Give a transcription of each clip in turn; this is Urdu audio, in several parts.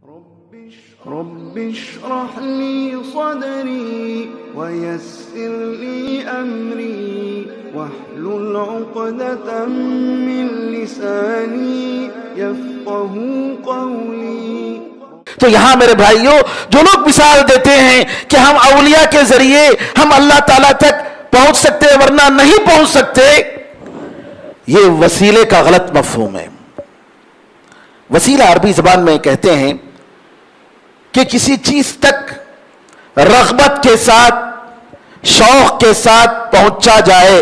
رب اشرح لي صدري ويسر لي أمري واحلل عقدة من لساني يفقهوا قولي. تو یہاں میرے بھائیوں جو لوگ مثال دیتے ہیں کہ ہم اولیاء کے ذریعے ہم اللہ تعالیٰ تک پہنچ سکتے ورنہ نہیں پہنچ سکتے، یہ وسیلے کا غلط مفہوم ہے. وسیلہ عربی زبان میں کہتے ہیں کہ کسی چیز تک رغبت کے ساتھ شوق کے ساتھ پہنچا جائے،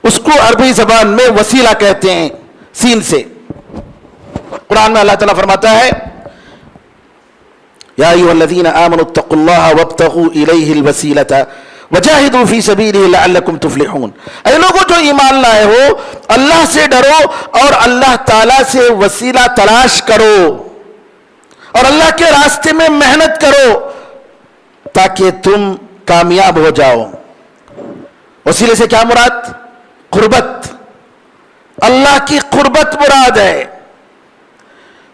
اس کو عربی زبان میں وسیلہ کہتے ہیں سین سے. قرآن میں اللہ تعالیٰ فرماتا ہے یا ایھا الذین آمنوا اتقوا اللہ وابتغوا الیہ الوسیلۃ وجاہدوا فی سبیلہ لعلکم تفلحون. اے لوگوں جو ایمان لائے ہو، اللہ سے ڈرو اور اللہ تعالیٰ سے وسیلہ تلاش کرو اور اللہ کے راستے میں محنت کرو تاکہ تم کامیاب ہو جاؤ. وسیلے سے کیا مراد؟ قربت، اللہ کی قربت مراد ہے.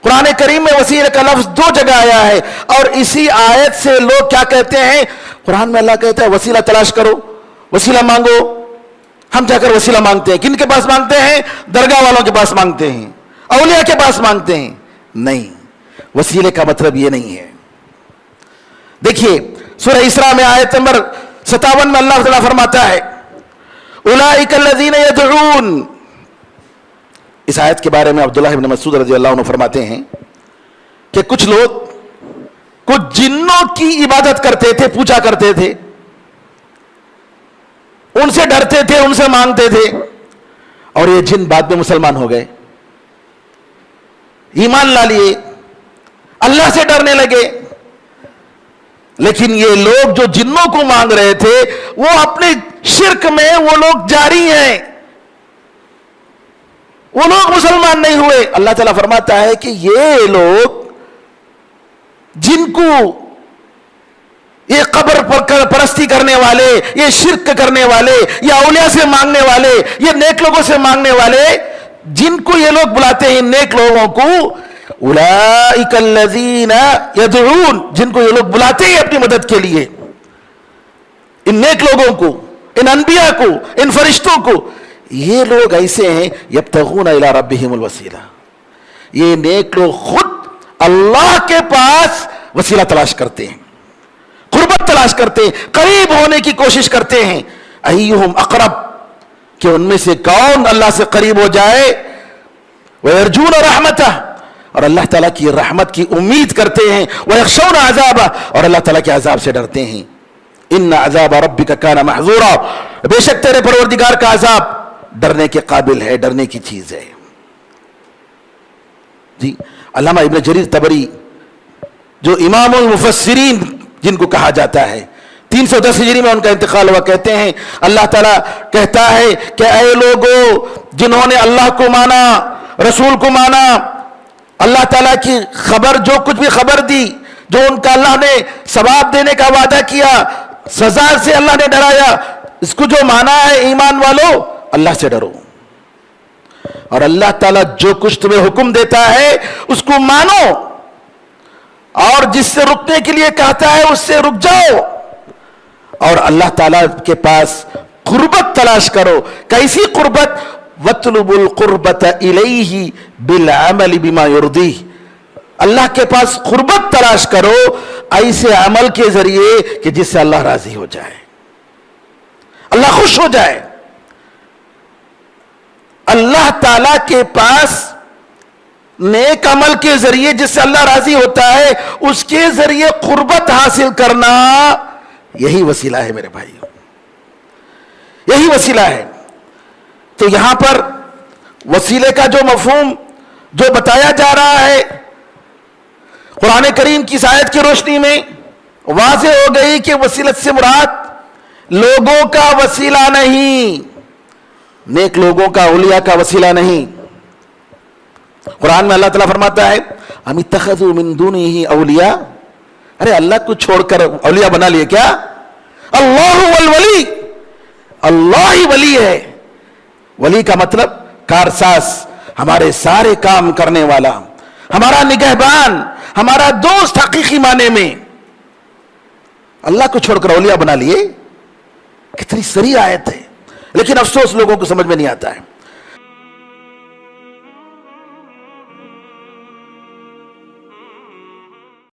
قرآن کریم میں وسیلے کا لفظ 2 جگہ آیا ہے اور اسی آیت سے لوگ کیا کہتے ہیں؟ قرآن میں اللہ کہتا ہے وسیلہ تلاش کرو، وسیلہ مانگو. ہم جا کر وسیلہ مانگتے ہیں، کن کے پاس مانگتے ہیں؟ درگاہ والوں کے پاس مانگتے ہیں، اولیاء کے پاس مانگتے ہیں. نہیں، وسیلے کا مطلب یہ نہیں ہے. دیکھیے سورہ اسراء میں آیت نمبر 57 میں اللہ تعالیٰ فرماتا ہے اولئک الذین یدعون. اس آیت کے بارے میں عبداللہ بن مسعود رضی اللہ عنہ فرماتے ہیں کہ کچھ لوگ کچھ جنوں کی عبادت کرتے تھے، پوجا کرتے تھے، ان سے ڈرتے تھے، ان سے مانگتے تھے، اور یہ جن بعد میں مسلمان ہو گئے، ایمان لا لیے، اللہ سے ڈرنے لگے. لیکن یہ لوگ جو جنوں کو مانگ رہے تھے وہ اپنے شرک میں وہ لوگ جاری ہیں، وہ لوگ مسلمان نہیں ہوئے. اللہ تعالیٰ فرماتا ہے کہ یہ لوگ جن کو یہ قبر پرستی کرنے والے، یہ شرک کرنے والے، یہ اولیاء سے مانگنے والے، یہ نیک لوگوں سے مانگنے والے، جن کو یہ لوگ بلاتے ہیں نیک لوگوں کو، اولئک الذین یدعون، جن کو یہ لوگ بلاتے ہیں اپنی مدد کے لیے، ان نیک لوگوں کو، ان انبیاء کو، ان فرشتوں کو، یہ لوگ ایسے ہیں یبتغون الی ربہم الوسیلہ. یہ نیک لوگ خود اللہ کے پاس وسیلہ تلاش کرتے ہیں، قربت تلاش کرتے ہیں، قریب ہونے کی کوشش کرتے ہیں. ایہم اقرب، کہ ان میں سے کون اللہ سے قریب ہو جائے. ویرجون رحمتہ، اور اللہ تعالیٰ کی رحمت کی امید کرتے ہیں. ویخشون عذابہ، اور اللہ تعالیٰ کے عذاب سے ڈرتے ہیں. ان عذاب ربک کان محذورا، بے شک تیرے پروردگار کا عذاب ڈرنے کے قابل ہے، ڈرنے کی چیز ہے. جی علامہ ابن جریر طبری جو امام المفسرین جن کو کہا جاتا ہے، 310 ہجری میں ان کا انتقال ہوا، کہتے ہیں اللہ تعالیٰ کہتا ہے کہ اے لوگوں جنہوں نے اللہ کو مانا، رسول کو مانا، اللہ تعالیٰ کی خبر جو کچھ بھی خبر دی، جو ان کا اللہ نے ثواب دینے کا وعدہ کیا، سزا سے اللہ نے ڈرایا، اس کو جو مانا ہے ایمان والو اللہ سے ڈرو، اور اللہ تعالیٰ جو کچھ تمہیں حکم دیتا ہے اس کو مانو، اور جس سے رکنے کے لیے کہتا ہے اس سے رک جاؤ، اور اللہ تعالیٰ کے پاس قربت تلاش کرو. کیسی قربت؟ وَاطْلُبُوا الْقُرْبَةَ إِلَيْهِ بِالْعَمَلِ بِمَا يُرْضِيهِ. اللہ کے پاس قربت تلاش کرو ایسے عمل کے ذریعے کہ جس سے اللہ راضی ہو جائے، اللہ خوش ہو جائے. اللہ تعالیٰ کے پاس نیک عمل کے ذریعے جس سے اللہ راضی ہوتا ہے اس کے ذریعے قربت حاصل کرنا، یہی وسیلہ ہے میرے بھائیوں، یہی وسیلہ ہے. تو یہاں پر وسیلے کا جو مفہوم جو بتایا جا رہا ہے قرآن کریم کی اس آیت کی روشنی میں واضح ہو گئی کہ وسیلت سے مراد لوگوں کا وسیلہ نہیں، نیک لوگوں کا، اولیاء کا وسیلہ نہیں. قرآن میں اللہ تعالیٰ فرماتا ہے ام اتخذوا من دونہ اولیاء، ارے اللہ کو چھوڑ کر اولیاء بنا لیے کیا؟ اللہ والولی، اللہ ہی ولی ہے. ولی کا مطلب کارساز، ہمارے سارے کام کرنے والا، ہمارا نگہبان، ہمارا دوست حقیقی معنی میں، اللہ کو چھوڑ کر اولیاء بنا لیے. کتنی سری آیت ہے، لیکن افسوس لوگوں کو سمجھ میں نہیں آتا ہے.